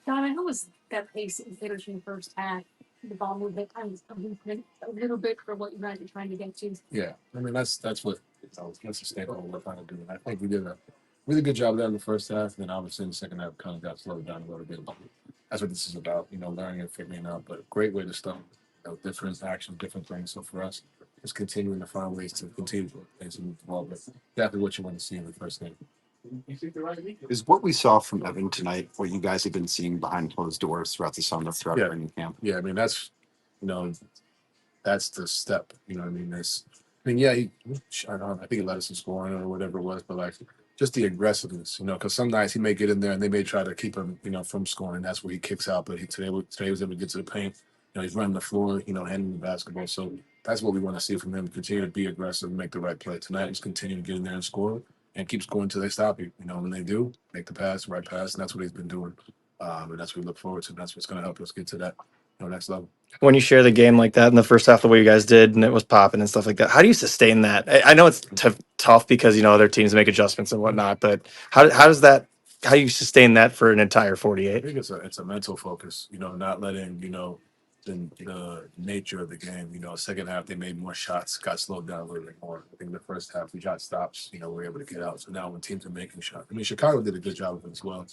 Donna, how was that pace of hitters in the first half? The ball movement kind of a movement a little bit for what you guys are trying to get to. Yeah, I mean that's what that's the staple of what we're trying to do. And I think we did a really good job of that in the first half. And then obviously in the second half, kind of got slowed down a little bit. But that's what this is about, learning and figuring out. But great way to start. Different actions, different things. So for us, just continuing to find ways to continue to move the ball. But exactly what you want to see in the first game. Is what we saw from Evan tonight what you guys have been seeing behind closed doors throughout the summer, throughout Yeah, training camp? yeah. I mean you know, that's the step. You know what I mean? Yeah, I don't know, I think he let us in scoring or whatever it was, but like just the aggressiveness, because some nights he may get in there and they may try to keep him, from scoring. That's where he kicks out. But today he was able to get to the paint. He's running the floor, handling the basketball. So that's what we want to see from him. Continue to be aggressive, make the right play tonight. Just continue to get in there and score, and keep scoring until they stop you. When they do, make the pass, right pass, and that's what he's been doing. And that's what we look forward to. And that's what's going to help us get to that, next level. When you share the game like that in the first half, the way you guys did, and it was popping and stuff like that, how do you sustain that? I know it's tough because other teams make adjustments and whatnot, but how does that? How do you sustain that for an entire I 48? think it's a mental focus, not letting, the nature of the game. Second half they made more shots, got slowed down a little bit more. I think the first half we got stops, we were able to get out. So now when teams are making shots, I mean Chicago did a good job of it as well.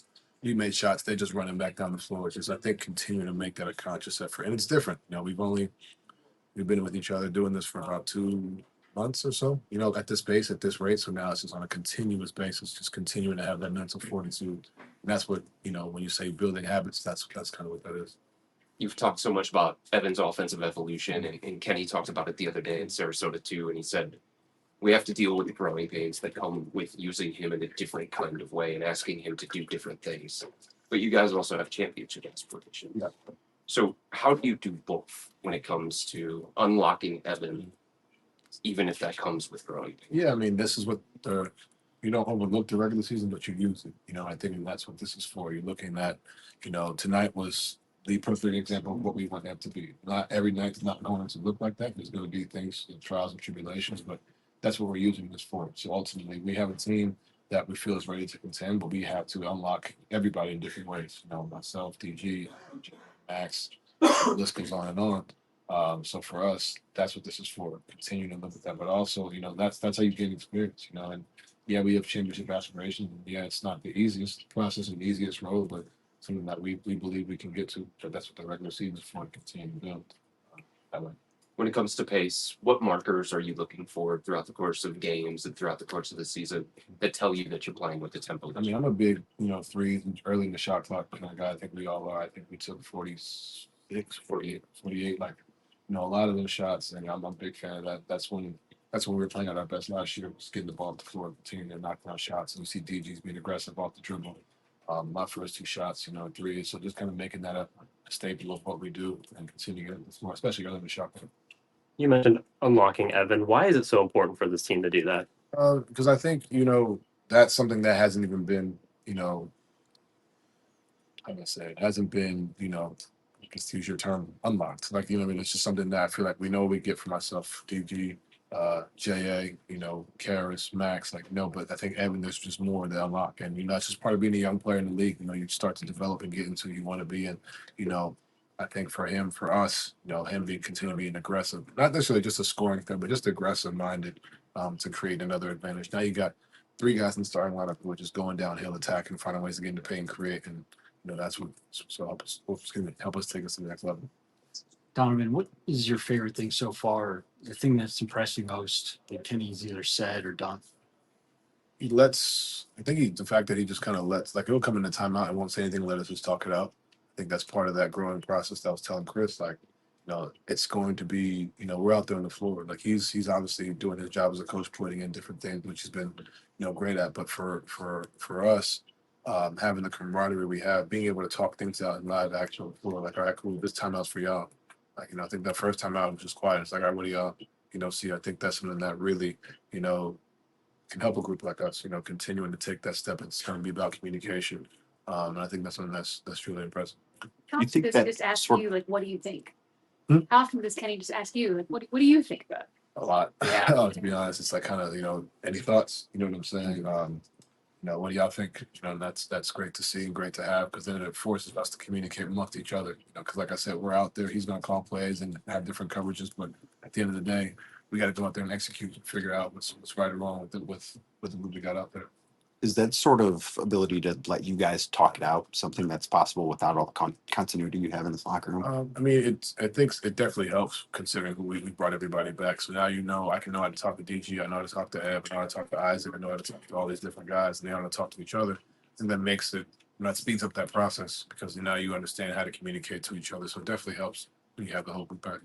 We made shots, they just running back down the floor. It's just I think continue to make that a conscious effort. And it's different. We've been with each other doing this for about 2 months or so, at this pace, at this rate. So now it's just on a continuous basis, just continuing to have that mental fortitude. And that's what, when you say building habits, that's kind of what that is. You've talked so much about Evan's offensive evolution, and Kenny talked about it the other day in Sarasota too, and he said we have to deal with the growing pains that come with using him in a different kind of way and asking him to do different things. But you guys also have championship aspirations. Yeah. So how do you do both when it comes to unlocking Evan, even if that comes with growing pains? Yeah, I mean, this is what you don't overlook the regular season, but you use it. I think that's what this is for. You're looking at, tonight was the perfect example of what we want that to be. Not every night's not going to look like that. There's going to be things, trials and tribulations, but that's what we're using this for. So ultimately, we have a team that we feel is ready to contend, but we have to unlock everybody in different ways. Myself, DG, Max, the list goes on and on. So for us, that's what this is for. Continuing to look at that, but also, that's how you gain experience. And yeah, we have championship aspirations. And yeah, it's not the easiest process and the easiest road, but something that we believe we can get to. So that's what the regular season is for. To continue to build that way. When it comes to pace, what markers are you looking for throughout the course of games and throughout the course of the season that tell you that you're playing with the tempo? I mean, I'm a big, threes early in the shot clock kind of guy. I think we all are. I think we took 46, 48. Like, a lot of those shots, and I'm a big fan of that. That's when we were playing at our best last year, was getting the ball off the floor, continuing to knock down shots. And we see DG's being aggressive off the dribble. My first two shots, three. So just kind of making that a staple of what we do and continue to get the floor, especially early in the shot clock. You mentioned unlocking Evan. Why is it so important for this team to do that? Because I think, that's something that hasn't even been, how do I say it, hasn't been, just to use your term, unlocked. Like, I mean, it's just something that I feel like we know we get for myself, DG, JA, Karis, Max, like, but I think Evan, there's just more to unlock. And, it's just part of being a young player in the league. You start to develop and get into who you want to be. And, I think for him, for us, him continue being aggressive, not necessarily just a scoring thing, but just aggressive minded to create another advantage. Now you got three guys in the starting lineup who are just going downhill, attacking, finding ways to get into paint and create. And, that's what help us take us to the next level. Donovan, what is your favorite thing so far? The thing that's impressed you most that Kenny's either said or done? I think the fact that he just kind of lets, like, he'll come in the timeout and won't say anything, let us just talk it out. I think that's part of that growing process that I was telling Chris, like, it's going to be, we're out there on the floor. Like, he's obviously doing his job as a coach, putting in different things, which he's been, great at. But for us, having the camaraderie we have, being able to talk things out in live action on the floor, like, all right, cool, this timeout's for y'all. Like, I think that first time out was just quiet. It's like, all right, what do y'all, see? I think that's something that really, can help a group like us, continuing to take that step. It's going to be about communication. And I think that's something that's truly impressive. How You often think does he that just ask sort you, like, what do you think? Hmm? How often does Kenny just ask you, like, what do you think about? A lot. Yeah. To be honest, it's like kind of, any thoughts? You know what I'm saying? what do y'all think? That's great to see and great to have because then it forces us to communicate amongst each other. Because like I said, we're out there. He's going to call plays and have different coverages, but at the end of the day, we got to go out there and execute and figure out what's right or wrong with the move we got out there. Is that sort of ability to let you guys talk it out something that's possible without all the continuity you have in this locker room? I mean, I think it definitely helps considering who we brought everybody back. So now I can know how to talk to DG, I know how to talk to Eb, I know how to talk to Isaac, I know how to talk to all these different guys, and they know how to talk to each other, and that makes it, that speeds up that process because now you understand how to communicate to each other. So it definitely helps when you have the whole group back.